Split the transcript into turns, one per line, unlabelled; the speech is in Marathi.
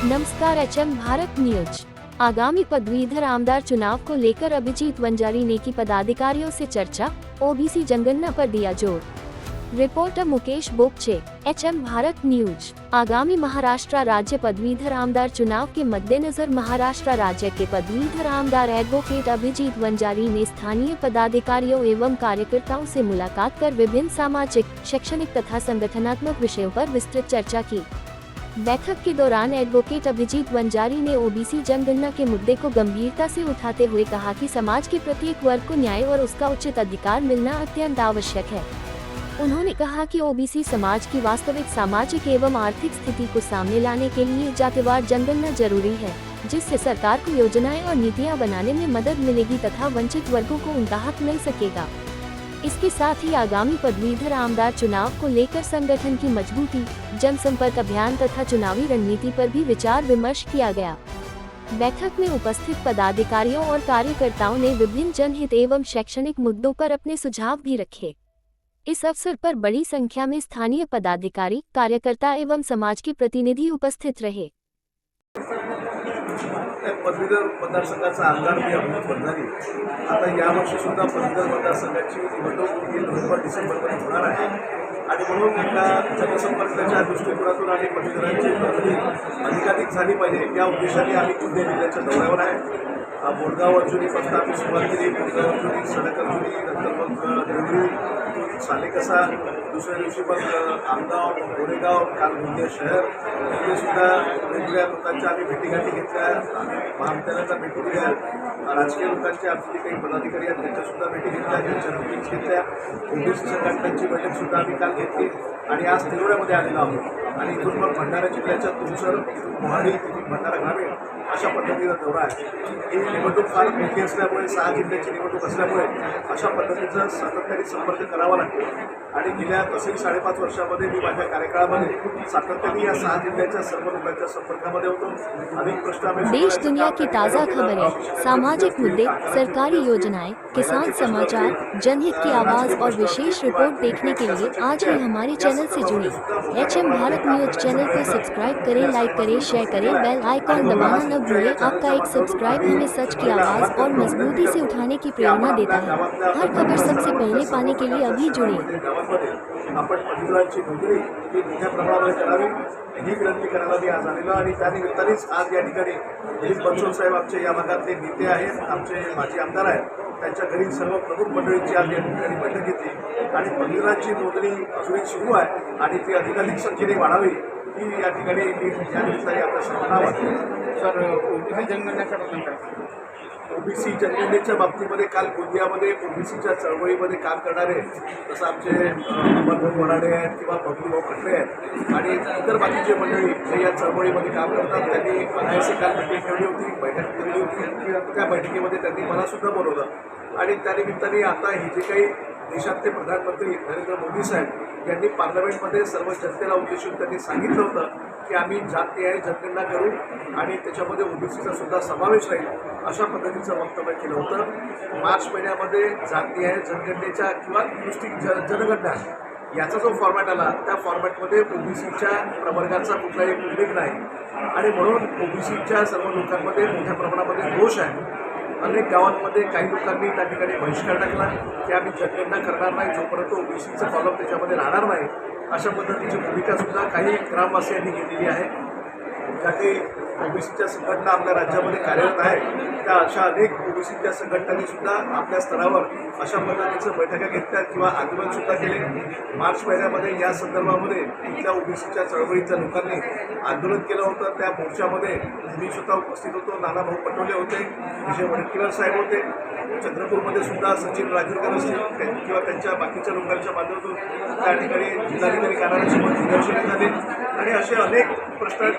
नमस्कार। HM Bharat news. आगामी पदवीधर आमदार चुनाव को लेकर अभिजीत वंजारी ने की पदाधिकारियों से चर्चा, ओबीसी जनगणना पर दिया जोर। Reporter Mukesh Bogche, HM Bharat news. आगामी महाराष्ट्र राज्य पदवीधर आमदार चुनाव के मद्देनजर महाराष्ट्र राज्य के पदवीधर आमदार एडवोकेट अभिजीत वंजारी ने स्थानीय पदाधिकारियों एवं कार्यकर्ताओं से मुलाकात कर विभिन्न सामाजिक, शैक्षणिक तथा संगठनात्मक विषयों पर विस्तृत चर्चा की। बैठक के दौरान एडवोकेट अभिजीत वंजारी ने ओबीसी जनगणना के मुद्दे को गंभीरता से उठाते हुए कहा कि समाज के प्रत्येक वर्ग को न्याय और उसका उचित अधिकार मिलना अत्यंत आवश्यक है। उन्होंने कहा कि ओबीसी समाज की वास्तविक सामाजिक एवं आर्थिक स्थिति को सामने लाने के लिए जातिवार जनगणना जरूरी है, जिससे सरकार को योजनाएं और नीतियां बनाने में मदद मिलेगी तथा वंचित वर्गों को उनका हक मिल सकेगा। इसके साथ ही आगामी पदवीधर आमदार चुनाव को लेकर संगठन की मजबूती, जनसंपर्क अभियान तथा चुनावी रणनीति पर भी विचार विमर्श किया गया। बैठक में उपस्थित पदाधिकारियों और कार्यकर्ताओं ने विभिन्न जनहित एवं शैक्षणिक मुद्दों पर अपने सुझाव भी रखे। इस अवसर पर बड़ी संख्या में स्थानीय पदाधिकारी, कार्यकर्ता एवं समाज के प्रतिनिधि उपस्थित रहे।
पदवीधर मतदारसंघाचा आमदार मी अभिजीत वंजारी आता यावर्षी सुद्धा पदवीधर मतदारसंघाची निवडणूक नोव्हेंबर-डिसेंबरमध्ये होणार आहे आणि म्हणून एका जनसंपर्काच्या दृष्टिकोनातून आणि पदवीधरांची प्रगती अधिकाधिक झाली पाहिजे या उद्देशाने आम्ही गोंदिया जिल्ह्याच्या दौऱ्यावर आहे। बोडगाव अर्जुनीपासून आम्ही सुरुवात केली। बोडगाव अर्जुनी, सडक अर्जुनी, नंतर मग देवळी, सालेकसा, दुसऱ्या दिवशी मग आमगाव, गोरेगाव, काल गोंदिया शहर इथे सुद्धा वेगवेगळ्या लोकांच्या आम्ही भेटीगाठी घेतल्या। आम्ही महाविद्यालयाच्या भेटी दिल्या, राजकीय लोकांच्या आमचे काही पदाधिकारी आहेत त्यांच्यासुद्धा भेटी घेतल्या, त्यांच्या मीटिंग्स घेतल्या। ओबीसी संघटनांची बैठकसुद्धा आम्ही काल घेतली आणि आज तिरोड्यामध्ये आलेलो आहोत आणि इथून मग भंडारा जिल्ह्याच्या तुमसर, इथून मोहाडी, तिथून भंडारा ग्रामीण अशा पद्धतीचा दौरा आहे। ही निवडणूक फार मोठी असल्यामुळे 6 जिल्ह्याची निवडणूक असल्यामुळे अशा पद्धतीचा सातत्याने संपर्क करावा लागतो आणि गेल्या तसेही 5.5 वर्षामध्ये मी माझ्या कार्यकाळामध्ये सातत्याने या 6 जिल्ह्याच्या सर्व लोकांच्या संपर्कामध्ये होतो। अनेक प्रश्न आम्ही
देश दुनिया की ताज़ा खबरें, सामाजिक मुद्दे, सरकारी योजनाएं, किसान समाचार, जनहित की आवाज़ और विशेष रिपोर्ट देखने के लिए आज ही हमारे चैनल से जुड़े। एचएम भारत न्यूज चैनल को सब्सक्राइब करें, लाइक करें, शेयर करें, बेल आइकॉन दबाना न भूलें। आपका एक सब्सक्राइब हमें सच की आवाज़ और मजबूती से उठाने की प्रेरणा देता है। हर खबर सबसे पहले पाने के लिए अभी जुड़े।
आपण पदवीधरांची नोंदणी ही मोठ्या प्रमाणावर करावी ही विनंती करायला मी आज आलेलो आणि त्या निमित्तानेच आज या ठिकाणी दिलीप बनसोड साहेब आमचे या भागातले नेते आहेत, आमचे माजी आमदार आहेत, त्यांच्या घरी सर्व प्रमुख मंडळींची आज या ठिकाणी बैठक घेतली आणि पदवीधरांची नोंदणी अजूनही सुरू आहे आणि ती अधिकाधिक संख्येने वाढावी ही या ठिकाणी मी या निमित्ताने आपल्या सर्वांना वाटते।
सर, ओबीसी जनगणनेच्या बद्दल
ओबीसी जनगणनेच्या बाबतीमध्ये काल गोंदियामध्ये ओबीसीच्या चळवळीमध्ये काम करणारे जसं आमचे अमरभाऊ वराडे आहेत किंवा बबलूभाऊ खटरे आहेत आणि इतर बाकीचे मंडळी जे या चळवळीमध्ये काम करतात त्यांनी अनायासे काल मीटिंग ठेवली होती, बैठक ठेवली होती। त्या बैठकीमध्ये त्यांनी मलासुद्धा बोलवलं आणि त्यानिमित्ताने आता हे जे काही देशातले प्रधानमंत्री नरेंद्र मोदी साहेब यांनी पार्लमेंटमध्ये सर्व जनतेला उद्देशून त्यांनी सांगितलं होतं की आम्ही जातनिहाय जनगणना करू आणि त्याच्यामध्ये ओबीसीचा सुद्धा समावेश राहील अशा पद्धतीचं वक्तव्य केलं होतं। मार्च महिन्यामध्ये जातनिहाय जनगणनेच्या किंवा नुसती जनगणना याचा जो फॉर्मॅट आला त्या फॉर्मॅटमध्ये ओबीसीच्या प्रवर्गाचा कुठलाही उल्लेख नाही आणि म्हणून ओबीसीच्या सर्व लोकांमध्ये मोठ्या प्रमाणामध्ये रोष आहे। अनेक गावांमध्ये काही लोकांनी त्या ठिकाणी बहिष्कार टाकला की आम्ही जनगणना करणार नाही जोपर्यंत ओबीसीचं कॉलम त्याच्यामध्ये राहणार नाही अशा पद्धतीची भूमिकासुद्धा काही ग्रामवासियांनी घेतलेली आहे। ज्या काही ओबीसीच्या संघटना आपल्या राज्यामध्ये कार्यरत आहेत त्या अशा अनेक ओबीसीच्या संघटनांनीसुद्धा आपल्या स्तरावर अशा पद्धतीचं बैठका घेतल्या किंवा आंदोलनसुद्धा केले। मार्च महिन्यामध्ये या संदर्भामध्ये इथल्या ओबीसीच्या चळवळीच्या लोकांनी आंदोलन केलं होतं। त्या मोर्चामध्ये मी स्वतः उपस्थित होतो, नानाभाऊ पटोले होते, विजय वडेट्टीवार साहेब होते, चंद्रपूरमध्ये सुद्धा सचिन राजूरकर असतील किंवा त्यांच्या बाकीच्या लोकांच्या माध्यमातून त्या ठिकाणी जिल्हाधिकारी कार्यालयासमोर निदर्शने झाले आणि असे अनेक प्रश्न